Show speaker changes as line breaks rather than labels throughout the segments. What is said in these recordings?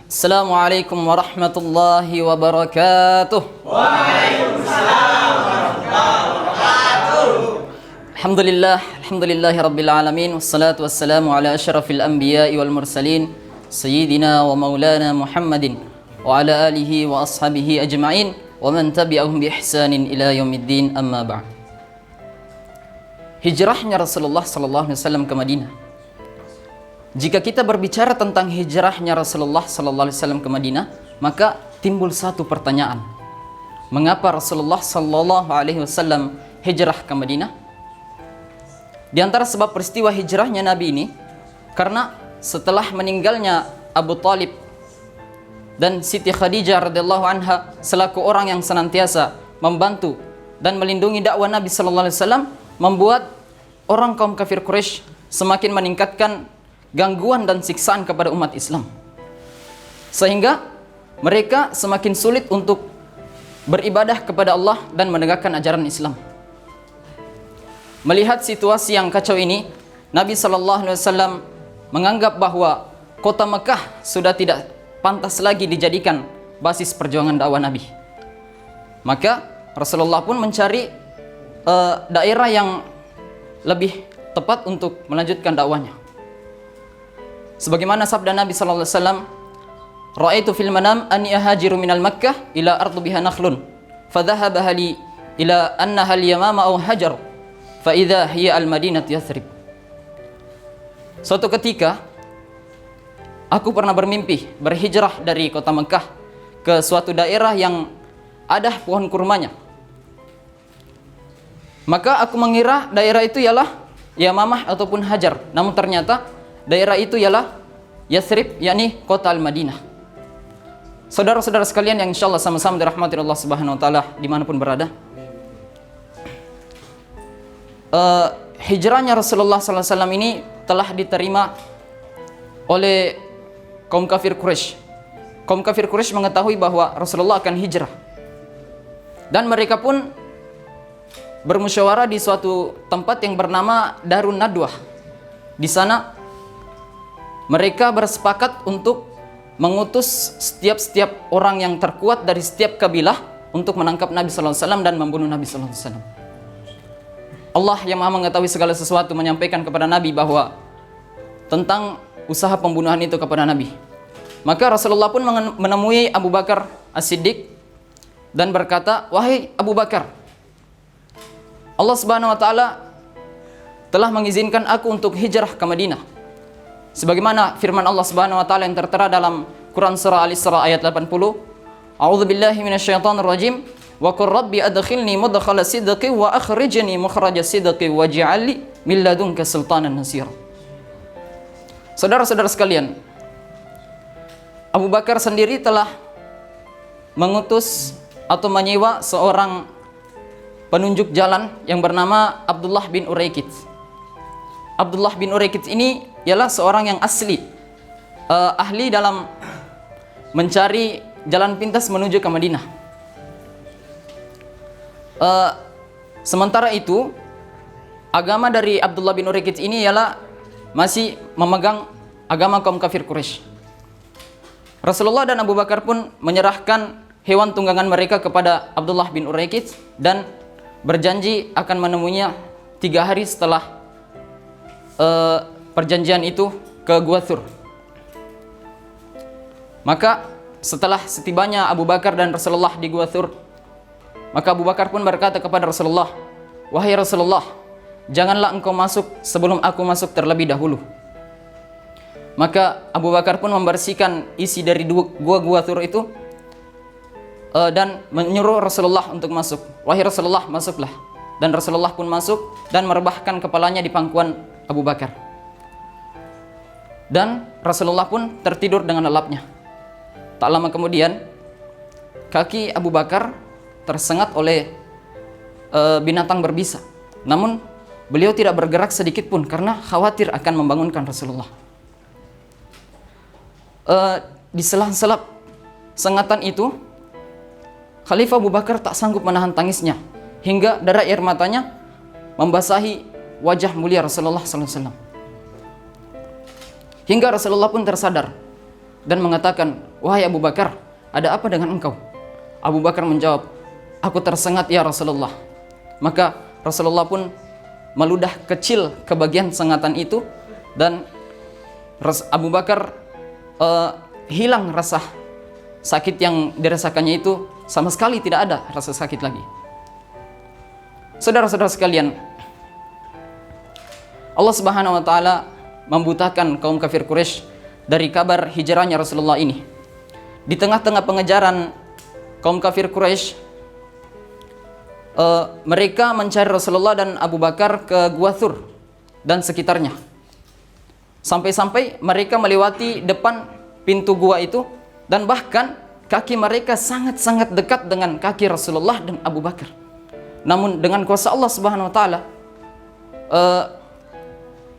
Assalamualaikum warahmatullahi wabarakatuh.
Waalaikumsalam warahmatullahi wabarakatuh.
Alhamdulillahi rabbil alamin. Wassalatu wassalamu ala asyrafil anbiya'i wal mursalin Sayyidina wa maulana Muhammadin wa ala alihi wa ashabihi ajma'in wa man tabi'ahum bi ihsanin ila yaumiddin, amma ba'd. Hijrahnya Rasulullah sallallahu alaihi wasallam ke Madinah. Jika kita berbicara tentang hijrahnya Rasulullah sallallahu alaihi wasallam ke Madinah, maka timbul satu pertanyaan. Mengapa Rasulullah sallallahu alaihi wasallam hijrah ke Madinah? Di antara sebab peristiwa hijrahnya Nabi ini, karena setelah meninggalnya Abu Talib dan Siti Khadijah radhiyallahu anha selaku orang yang senantiasa membantu dan melindungi dakwah Nabi sallallahu alaihi wasallam, membuat orang kaum kafir Quraisy semakin meningkatkan gangguan dan siksaan kepada umat Islam, sehingga mereka semakin sulit untuk beribadah kepada Allah dan menegakkan ajaran Islam. Melihat situasi yang kacau ini, Nabi sallallahu alaihi wasallam menganggap bahwa kota Mekah sudah tidak pantas lagi dijadikan basis perjuangan dakwah Nabi. Maka Rasulullah pun mencari daerah yang lebih tepat untuk melanjutkan dakwahnya. Sebagaimana sabda Nabi sallallahu alaihi wasallam, "Ra'aitu fil manam anni ahajiru minal Makkah ila ardu biha nakhlun, fadhahaba li ila annaha al-yamama aw hajar, fa idza hiya al-Madinah Yathrib." Suatu ketika aku pernah bermimpi berhijrah dari kota Mekah ke suatu daerah yang ada pohon kurmanya. Maka aku mengira daerah itu ialah Yamamah ataupun Hajar, namun ternyata daerah itu ialah Yathrib, yakni kota Al-Madinah. Saudara-saudara sekalian yang insyaallah sama-sama dirahmati Allah Subhanahu wa taala dimanapun berada, hijrahnya Rasulullah sallallahu alaihi wasallam ini telah diterima oleh kaum kafir Quraisy. Kaum kafir Quraisy mengetahui bahwa Rasulullah akan hijrah, dan mereka pun bermusyawarah di suatu tempat yang bernama Darun Nadwah. Di sana mereka bersepakat untuk mengutus setiap orang yang terkuat dari setiap kabilah untuk menangkap Nabi sallallahu alaihi wasallam dan membunuh Nabi sallallahu alaihi wasallam. Allah yang Maha mengetahui segala sesuatu menyampaikan kepada Nabi bahwa tentang usaha pembunuhan itu kepada Nabi. Maka Rasulullah pun menemui Abu Bakar As-Siddiq dan berkata, "Wahai Abu Bakar, Allah Subhanahu wa taala telah mengizinkan aku untuk hijrah ke Madinah. Sebagaimana firman Allah Subhanahu wa taala yang tertera dalam Quran surah Al-Isra ayat 80, A'udzubillahi minasyaitonir rajim, wa qur rabbi adkhilni mudkhala sidqi wa akhrijni mukhraja sidqi waj'al li min ladunka sultanan nasira." Saudara-saudara sekalian, Abu Bakar sendiri telah mengutus atau menyewa seorang penunjuk jalan yang bernama Abdullah bin Uraikid. Abdullah bin Uraikid ini ialah seorang yang asli ahli dalam mencari jalan pintas menuju ke Madinah. Sementara itu, agama dari Abdullah bin Uraikid ini ialah masih memegang agama kaum kafir Quraisy. Rasulullah dan Abu Bakar pun menyerahkan hewan tunggangan mereka kepada Abdullah bin Uraikid dan berjanji akan menemuinya 3 hari setelah perjanjian itu ke Gua Thur. Maka setelah setibanya Abu Bakar dan Rasulullah di Gua Thur, maka Abu Bakar pun berkata kepada Rasulullah, "Wahai Rasulullah, janganlah engkau masuk sebelum aku masuk terlebih dahulu." Maka Abu Bakar pun membersihkan isi dari Gua Thur itu dan menyuruh Rasulullah untuk masuk. "Wahai Rasulullah, masuklah." Dan Rasulullah pun masuk dan merebahkan kepalanya di pangkuan Abu Bakar. Dan Rasulullah pun tertidur dengan lelapnya. Tak lama kemudian, kaki Abu Bakar tersengat oleh binatang berbisa. Namun beliau tidak bergerak sedikit pun karena khawatir akan membangunkan Rasulullah. Di sela-sela sengatan itu, Khalifah Abu Bakar tak sanggup menahan tangisnya hingga darah air matanya membasahi wajah mulia Rasulullah SAW. Hingga Rasulullah pun tersadar dan mengatakan, "Wahai Abu Bakar, ada apa dengan engkau?" Abu Bakar menjawab, "Aku tersengat ya Rasulullah." Maka Rasulullah pun meludah kecil ke bagian sengatan itu, dan Abu Bakar hilang rasa sakit yang dirasakannya itu, sama sekali tidak ada rasa sakit lagi. Saudara-saudara sekalian, Allah Subhanahu wa taala membutakan kaum kafir Quraisy dari kabar hijrahnya Rasulullah ini. Di tengah-tengah pengejaran kaum kafir Quraisy, mereka mencari Rasulullah dan Abu Bakar ke Gua Thur dan sekitarnya. Sampai-sampai mereka melewati depan pintu gua itu, dan bahkan kaki mereka sangat-sangat dekat dengan kaki Rasulullah dan Abu Bakar. Namun dengan kuasa Allah Subhanahu wa taala,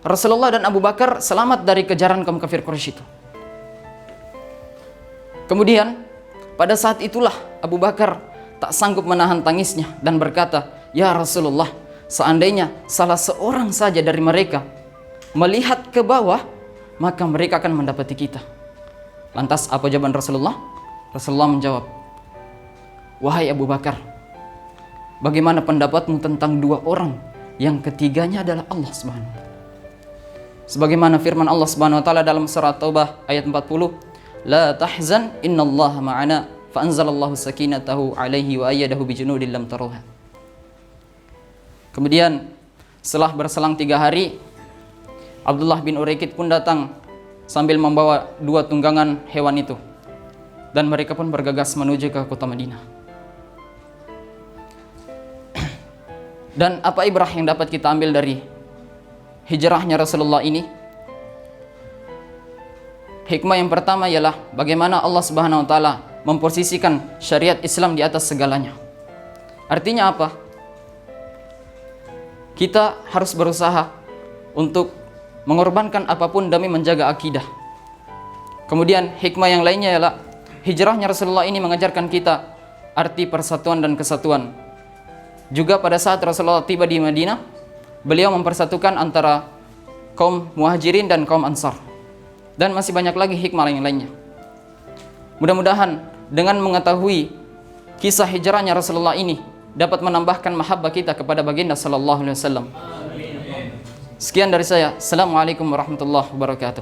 Rasulullah dan Abu Bakar selamat dari kejaran kaum kafir Quraisy itu. Kemudian pada saat itulah Abu Bakar tak sanggup menahan tangisnya dan berkata, "Ya Rasulullah, seandainya salah seorang saja dari mereka melihat ke bawah, maka mereka akan mendapati kita." Lantas apa jawaban Rasulullah? Rasulullah menjawab, "Wahai Abu Bakar, bagaimana pendapatmu tentang dua orang yang ketiganya adalah Allah Subhanahu wa taala?" Sebagaimana firman Allah Subhanahu wa taala dalam surat Taubah ayat 40, "La tahzan innallaha ma'ana fa anzalallahu sakinatahu 'alaihi wa ayyadahu bijunudin lam taruha." Kemudian setelah berselang 3 hari, Abdullah bin Uraikid pun datang sambil membawa 2 tunggangan hewan itu, dan mereka pun bergegas menuju ke kota Madinah. Dan apa ibrah yang dapat kita ambil dari hijrahnya Rasulullah ini? Hikmah yang pertama ialah bagaimana Allah Subhanahu wa taala memposisikan syariat Islam di atas segalanya. Artinya apa? Kita harus berusaha untuk mengorbankan apapun demi menjaga akidah. Kemudian hikmah yang lainnya ialah hijrahnya Rasulullah ini mengajarkan kita arti persatuan dan kesatuan. Juga pada saat Rasulullah tiba di Madinah, beliau mempersatukan antara kaum Muhajirin dan kaum Ansar. Dan masih banyak lagi hikmah yang lainnya. Mudah-mudahan dengan mengetahui kisah hijrahnya Rasulullah ini dapat menambahkan mahabbah kita kepada baginda sallallahu alaihi wasallam. Sekian dari saya. Assalamualaikum warahmatullahi wabarakatuh.